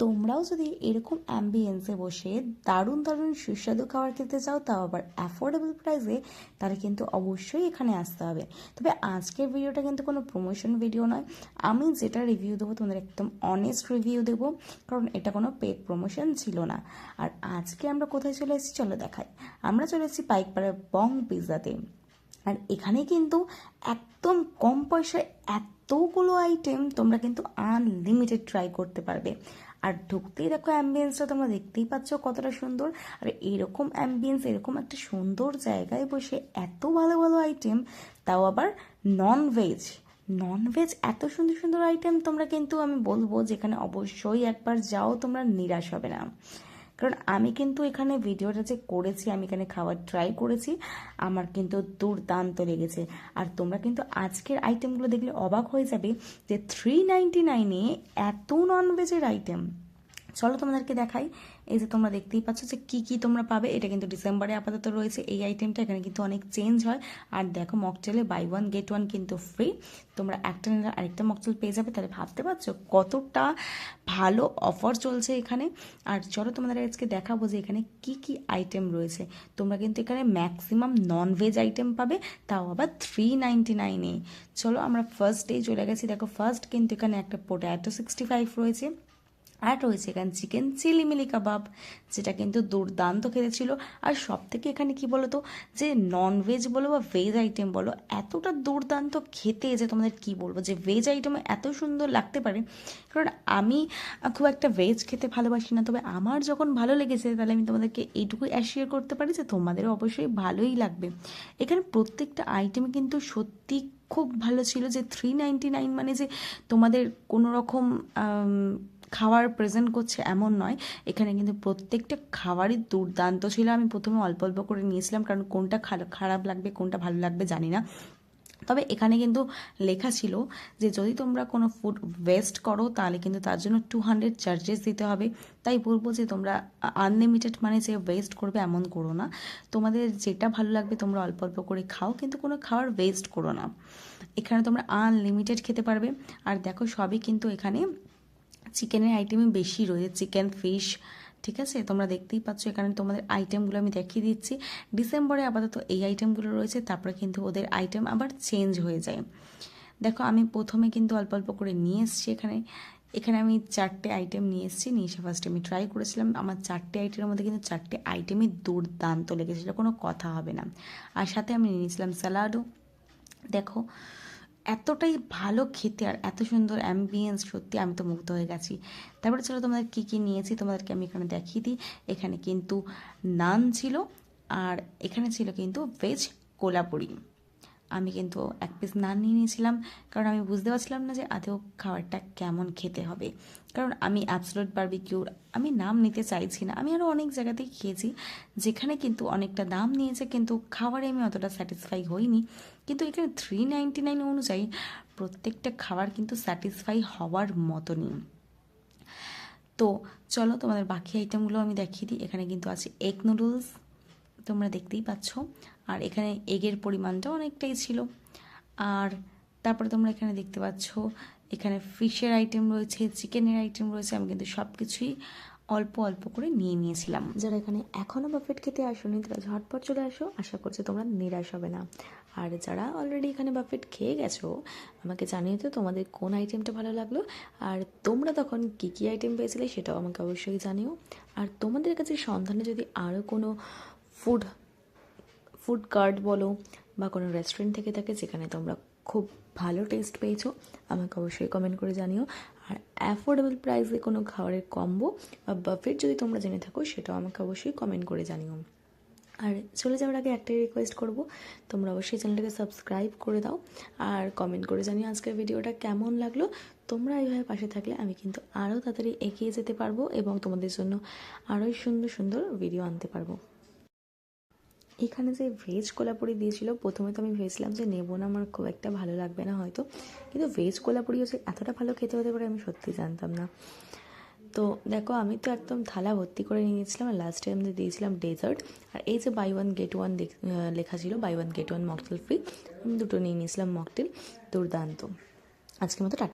তোমরাও যদি এরকম অ্যাম্বিয়েন্সে বসে দারুণ দারুণ সুস্বাদু খাবার খেতে চাও, তাও আবার অ্যাফোর্ডেবল প্রাইসে, তাহলে কিন্তু অবশ্যই এখানে আসতে হবে। তবে আজকের ভিডিওটা কিন্তু কোনো প্রমোশন ভিডিও নয়। আমি যেটা রিভিউ দেবো তোমাদের একদম অনেস্ট রিভিউ দেবো, কারণ এটা কোনো পেড প্রমোশন ছিল না। আর আজকে আমরা কোথায় চলে এসেছি চলো দেখাই। আমরা চলে এসেছি পাইকপাড়ার বং পিৎজাতে। আর এখানে কিন্তু একদম কম পয়সায় এতগুলো আইটেম তোমরা কিন্তু আনলিমিটেড ট্রাই করতে পারবে। আর ঢুকতেই দেখো অ্যাম্বিয়েন্সটা তোমরা দেখতেই পাচ্ছ কতটা সুন্দর। আর এরকম অ্যাম্বিয়েন্স, এরকম একটা সুন্দর জায়গায় বসে এত ভালো ভালো আইটেম, তাও আবার নন ভেজ এত সুন্দর সুন্দর আইটেম, তোমরা কিন্তু আমি বলবো যেখানে অবশ্যই একবার যাও, তোমরা নিরাশ হবে না। কারণ আমি কিন্তু এখানে ভিডিওটা যে করেছি, আমি এখানে খাবার ট্রাই করেছি, আমার কিন্তু দুর্দান্ত লেগেছে। আর তোমরা কিন্তু আজকের আইটেমগুলো দেখলে অবাক হয়ে যাবে যে 399-এ এত ননভেজের আইটেম। চলো তোমাদেরকে দেখাই। এই যে তোমরা দেখতেই পাচ্ছ যে কি কি তোমরা পাবে। এটা কিন্তু ডিসেম্বরে আপাতত রয়েছে এই আইটেমটা, এখানে কিন্তু অনেক চেঞ্জ হয়। আর দেখো মকটেলে বাই ওয়ান গেট ওয়ান কিন্তু ফ্রি, তোমরা একটা নিলে আরেকটা মকটেল পেয়ে যাবে। তাহলে ভাবতে পারছো কতটা ভালো অফার চলছে এখানে। আর চলো তোমাদের আজকে দেখাবো যে এখানে কি কি আইটেম রয়েছে। তোমরা কিন্তু এখানে ম্যাক্সিমাম ননভেজ আইটেম পাবে, তাও আবার 399-এ। চলো আমরা ফার্স্ট ডে চলে গেছি। দেখো ফার্স্ট কিন্তু এখানে একটা পোট্যাটো 65 রয়েছে, আর রয়েছে এখানে চিকেন চিলি মিলি কাবাব, যেটা কিন্তু দুর্দান্ত খেতে ছিল। আর সব থেকে এখানে কি বলো তো, যে ননভেজ বলো বা ভেজ আইটেম বলো, এতটা দুর্দান্ত খেতে যে তোমাদের কি বলবো, যে ভেজ আইটেম এত সুন্দর লাগতে পারে। কারণ আমি খুব একটা ভেজ খেতে ভালোবাসি না, তবে আমার যখন ভালো লেগেছে তাহলে আমি তোমাদেরকে এইটুকুই অ্যাসিওর করতে পারি যে তোমাদেরও অবশ্যই ভালোই লাগবে। এখানে প্রত্যেকটা আইটেম কিন্তু সত্যি খুব ভালো ছিল। যে 399 মানে যে তোমাদের কোনো রকম খাবার প্রেজেন্ট করছে এমন নয়। এখানে কিন্তু প্রত্যেকটা খাবারই দুর্দান্ত ছিল। আমি প্রথমে অল্প অল্প করে নিয়েছিলাম, কারণ কোনটা খারাপ লাগবে কোনটা ভালো লাগবে জানি না। তবে এখানে কিন্তু লেখা ছিল যে যদি তোমরা কোনো ফুড ওয়েস্ট করো তাহলে কিন্তু তার জন্য 200 চার্জেস দিতে হবে। তাই বলবো যে তোমরা আনলিমিটেড মানে যে ওয়েস্ট করবে এমন করো না। তোমাদের যেটা ভালো লাগবে তোমরা অল্প অল্প করে খাও, কিন্তু কোনো খাবার ওয়েস্ট করো না। এখানে তোমরা আনলিমিটেড খেতে পারবে। আর দেখো সবই কিন্তু এখানে চিকেনের আইটেমই বেশি রয়েছে, চিকেন ফিশ, ঠিক আছে। তোমরা দেখতেই পাচ্ছ এখানে তোমাদের আইটেমগুলো আমি দেখিয়ে দিচ্ছি। ডিসেম্বরে আপাতত এই আইটেমগুলো রয়েছে, তারপরে কিন্তু ওদের আইটেম আবার চেঞ্জ হয়ে যায়। দেখো আমি প্রথমে কিন্তু অল্প অল্প করে নিয়ে এসেছি। এখানে এখানে আমি 4টে আইটেম নিয়ে এসেছি। নিয়ে এসে ফার্স্টে আমি ট্রাই করেছিলাম। আমার 4টে আইটেমের মধ্যে কিন্তু 4টে আইটেমই দুর্দান্ত লেগেছে, সেটা কোনো কথা হবে না। আর সাথে আমি নিয়ে নিয়েছিলাম স্যালাডও। দেখো এতটাই ভালো খেতে আর এত সুন্দর অ্যাম্বিয়েন্স, সত্যি আমি তো মুগ্ধ হয়ে গেছি। তারপরে চলো তোমাদের কী কী নিয়েছি তোমাদেরকে আমি এখানে দেখিয়ে দিই। এখানে কিন্তু নান ছিল, আর এখানে ছিল কিন্তু ভেজ কোলাপুরি। আমি কিন্তু 1 পিস নান নিয়ে নিয়েছিলাম, কারণ আমি বুঝতে পারছিলাম না যে আদৌ খাবারটা কেমন খেতে হবে। কারণ আমি অ্যাবসোলিউট বারবিকিউর আমি নাম নিতে চাইছি না। আমি আরও অনেক জায়গাতেই খেয়েছি যেখানে কিন্তু অনেকটা দাম নিয়েছে, কিন্তু খাবারে আমি অতটা স্যাটিসফাই হইনি। কিন্তু এখানে 399 অনুযায়ী প্রত্যেকটা খাবার কিন্তু স্যাটিসফাই হওয়ার মতনই। তো চলো তোমাদের বাকি আইটেমগুলো আমি দেখিয়ে দিই। এখানে কিন্তু আছে এগ নুডলস, তোমরা দেখতেই পাচ্ছ। আর এখানে এগের পরিমাণটা অনেকটাই ছিল। আর তারপরে তোমরা এখানে দেখতে পাচ্ছ এখানে ফিশের আইটেম রয়েছে, চিকেনের আইটেম রয়েছে। আমি কিন্তু সব কিছুই অল্প অল্প করে নিয়ে নিয়েছিলাম। যারা এখানে এখনও বাফেট খেতে আসোনি তারা ঝটপট চলে আসো, আশা করছি তোমরা নিরাশ হবে না। আর যারা অলরেডি এখানে বাফেট খেয়ে গেছো, আমাকে জানিয়ে তো তোমাদের কোন আইটেমটা ভালো লাগলো, আর তোমরা তখন কী কী আইটেম পেয়েছিলে সেটাও আমাকে অবশ্যই জানিও। আর তোমাদের কাছে সন্ধানে যদি আরও কোনো ফুড ফুড কার্ট বলো বা কোনো রেস্টুরেন্ট থেকে থাকে যেখানে তোমরা খুব ভালো টেস্ট পেয়েছো, আমাকে অবশ্যই কমেন্ট করে জানিও। আর অ্যাফোর্ডেবল প্রাইসে কোনো খাবারের কম্বো বা বাফেট যদি তোমরা জেনে থাকো সেটাও আমাকে অবশ্যই কমেন্ট করে জানিও। আর চলে যাওয়ার আগে একটাই রিকোয়েস্ট করব, তোমরা অবশ্যই চ্যানেলটাকে সাবস্ক্রাইব করে দাও আর কমেন্ট করে জানিও আজকের ভিডিওটা কেমন লাগলো। তোমরা এইভাবে পাশে থাকলে আমি কিন্তু আরও তাড়াতাড়ি এগিয়ে যেতে পারবো এবং তোমাদের জন্য আরোই সুন্দর সুন্দর ভিডিও আনতে পারবো। এখানে যে ভেজ কোলাপুরি দিয়েছিল, প্রথমে তো আমি ভেবেছিলাম যে নেবো না, আমার খুব একটা ভালো লাগবে না হয়তো, কিন্তু ভেজ কোলাপুরিও যে এতটা ভালো খেতে হতে পারে আমি সত্যি জানতাম না। তো দেখো আমি তো একদম থালা ভর্তি করে নিয়ে নিয়েছিলাম। আর লাস্টে আমি দিয়েছিলাম ডেজার্ট। আর এই যে বাই ওয়ান গেট ওয়ান লেখা ছিল, buy one get one mocktail free, আমি দুটো নিয়ে নিয়েছিলাম মকটেল। দুর্দান্ত। আজকের মতো টাটা।